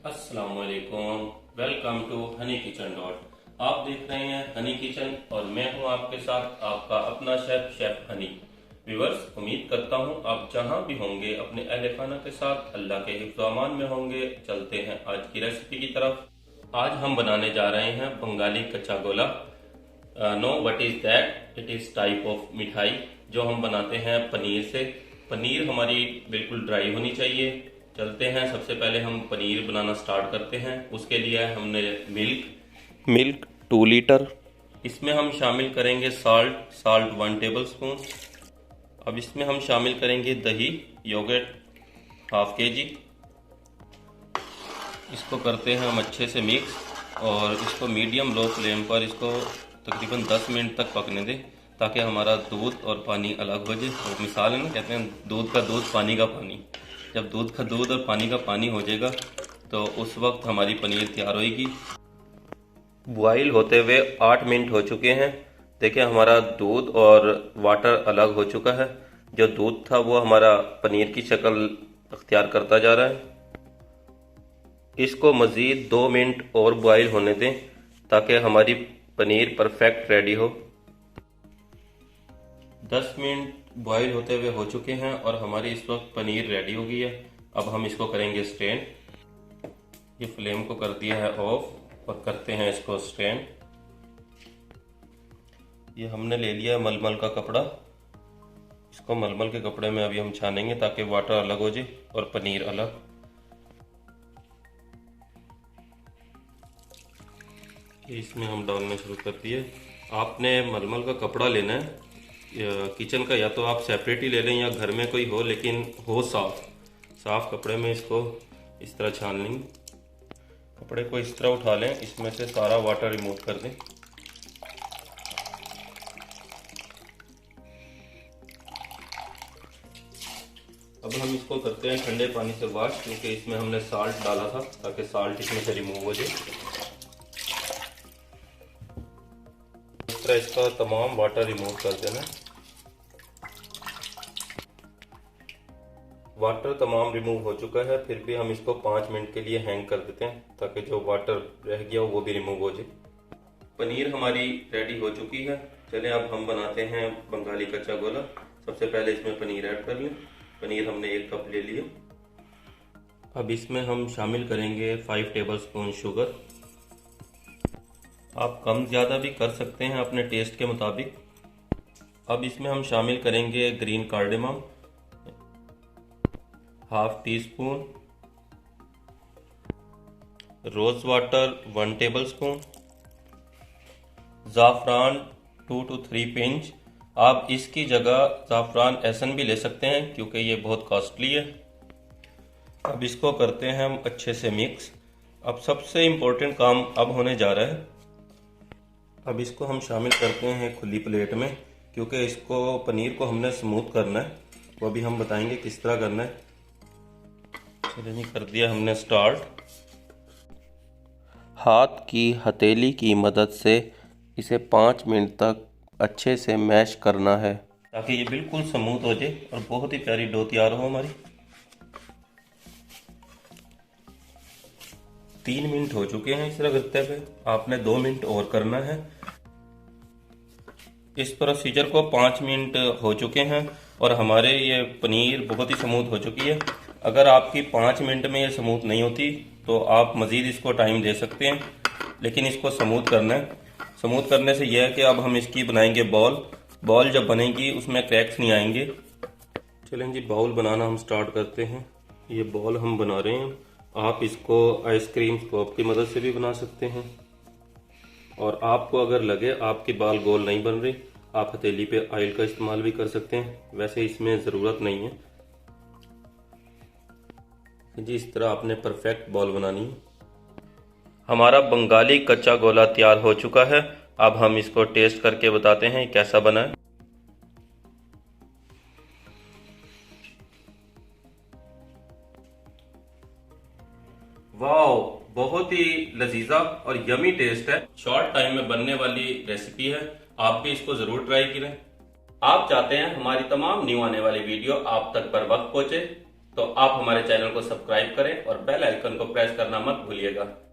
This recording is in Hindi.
अस्सलाम वालेकुम। Welcome to honey kitchen dot. आप देख रहे हैं हनी किचन और मैं हूं आपके साथ आपका अपना शेफ हनी। व्यूअर्स, उम्मीद करता हूं आप जहां भी होंगे अपने अहले खाना के साथ अल्लाह के हिफ्ज़-ओ-अमान में होंगे। चलते हैं आज की रेसिपी की तरफ। आज हम बनाने जा रहे हैं बंगाली कच्चा गोला। Know what is that, it is type of मिठाई जो हम बनाते हैं पनीर से। पनीर हमारी बिल्कुल ड्राई होनी चाहिए। चलते हैं, सबसे पहले हम पनीर बनाना स्टार्ट करते हैं। उसके लिए हमने मिल्क 2 लीटर, इसमें हम शामिल करेंगे साल्ट 1 टेबल स्पून। अब इसमें हम शामिल करेंगे दही योगर्ट हाफ kg। इसको करते हैं हम अच्छे से मिक्स और इसको मीडियम लो फ्लेम पर इसको तकरीबन 10 मिनट तक पकने दें ताकि हमारा दूध और पानी अलग हो जाए। और मिसाल है ना, कहते हैं दूध का दूध पानी का पानी। जब दूध का दूध और पानी का पानी हो जाएगा तो उस वक्त हमारी पनीर तैयार होएगी। बॉईल होते हुए 8 मिनट हो चुके हैं। देखिए हमारा दूध और वाटर अलग हो चुका है। जो दूध था वो हमारा पनीर की शक्ल अख्तियार करता जा रहा है। इसको मज़ीद 2 मिनट और बॉईल होने दें ताकि हमारी पनीर परफेक्ट रेडी हो। 10 मिनट बॉईल होते हुए हो चुके हैं और हमारी इस वक्त पनीर रेडी हो गई है। अब हम इसको करेंगे स्ट्रेन। ये फ्लेम को कर दिया है ऑफ और करते हैं इसको स्ट्रेन। ये हमने ले लिया है मलमल का कपड़ा। इसको मलमल के कपड़े में अभी हम छानेंगे ताकि वाटर अलग हो जाए और पनीर अलग। इसमें हम डालना शुरू कर दिए। आपने मलमल का कपड़ा लेना है किचन का, या तो आप सेपरेट ही ले लें या घर में कोई हो, लेकिन हो साफ कपड़े में इसको इस तरह छान लेंगे। कपड़े को इस तरह उठा लें, इसमें से सारा वाटर रिमूव कर दें। अब हम इसको करते हैं ठंडे पानी से वॉश, क्योंकि इसमें हमने साल्ट डाला था ताकि साल्ट इसमें से रिमूव हो जाए। इस तरह इसका तमाम वाटर रिमूव कर देना। वाटर तमाम रिमूव हो चुका है, फिर भी हम इसको 5 मिनट के लिए हैंग कर देते हैं ताकि जो वाटर रह गया वो भी रिमूव हो जाए। पनीर हमारी रेडी हो चुकी है। चलें अब हम बनाते हैं बंगाली कच्चा गोला। सबसे पहले इसमें पनीर ऐड कर लें। पनीर हमने 1 कप ले लिया। अब इसमें हम शामिल करेंगे 5 टेबल स्पून शुगर। आप कम ज़्यादा भी कर सकते हैं अपने टेस्ट के मुताबिक। अब इसमें हम शामिल करेंगे green cardamom half teaspoon, rose water 1 tablespoon, ज़ाफ़रान 2 to 3 पिंच। आप इसकी जगह ज़ाफ़रान एहसन भी ले सकते हैं क्योंकि ये बहुत कॉस्टली है। अब इसको करते हैं हम अच्छे से मिक्स। अब सबसे इम्पोर्टेंट काम अब होने जा रहा है। अब इसको हम शामिल करते हैं खुली प्लेट में, क्योंकि इसको पनीर को हमने स्मूथ करना है। वो भी हम बताएंगे किस तरह करना है। चलिए जी, कर दिया हमने स्टार्ट। हाथ की हथेली की मदद से इसे 5 मिनट तक अच्छे से मैश करना है ताकि ये बिल्कुल स्मूथ हो जाए और बहुत ही प्यारी डो तैयार हो हमारी। 3 मिनट हो चुके हैं इस तरह करते हुए। आपने 2 मिनट और करना है। इस प्रोसीजर को 5 मिनट हो चुके हैं और हमारे ये पनीर बहुत ही स्मूथ हो चुकी है। अगर आपकी 5 मिनट में ये स्मूथ नहीं होती तो आप मज़ीद इसको टाइम दे सकते हैं, लेकिन इसको स्मूथ करना है। स्मूथ करने से यह है कि अब हम इसकी बनाएंगे बॉल जब बनेगी उसमें क्रैक्स नहीं आएंगे। चलें जी, बाउल बनाना हम स्टार्ट करते हैं। ये बॉल हम बना रहे हैं। आप इसको आइसक्रीम स्कोप की मदद से भी बना सकते हैं, और आपको अगर लगे आपके बाल गोल नहीं बन रहे, आप हथेली पे ऑयल का इस्तेमाल भी कर सकते हैं। वैसे इसमें ज़रूरत नहीं है जी। इस तरह आपने परफेक्ट बॉल बनानी है। हमारा बंगाली कच्चा गोला तैयार हो चुका है। अब हम इसको टेस्ट करके बताते हैं कैसा बना है। वाओ, बहुत ही लजीजा और यमी टेस्ट है। शॉर्ट टाइम में बनने वाली रेसिपी है। आप भी इसको जरूर ट्राई करें। आप चाहते हैं हमारी तमाम न्यू आने वाली वीडियो आप तक बर वक्त पहुंचे, तो आप हमारे चैनल को सब्सक्राइब करें और बेल आइकन को प्रेस करना मत भूलिएगा।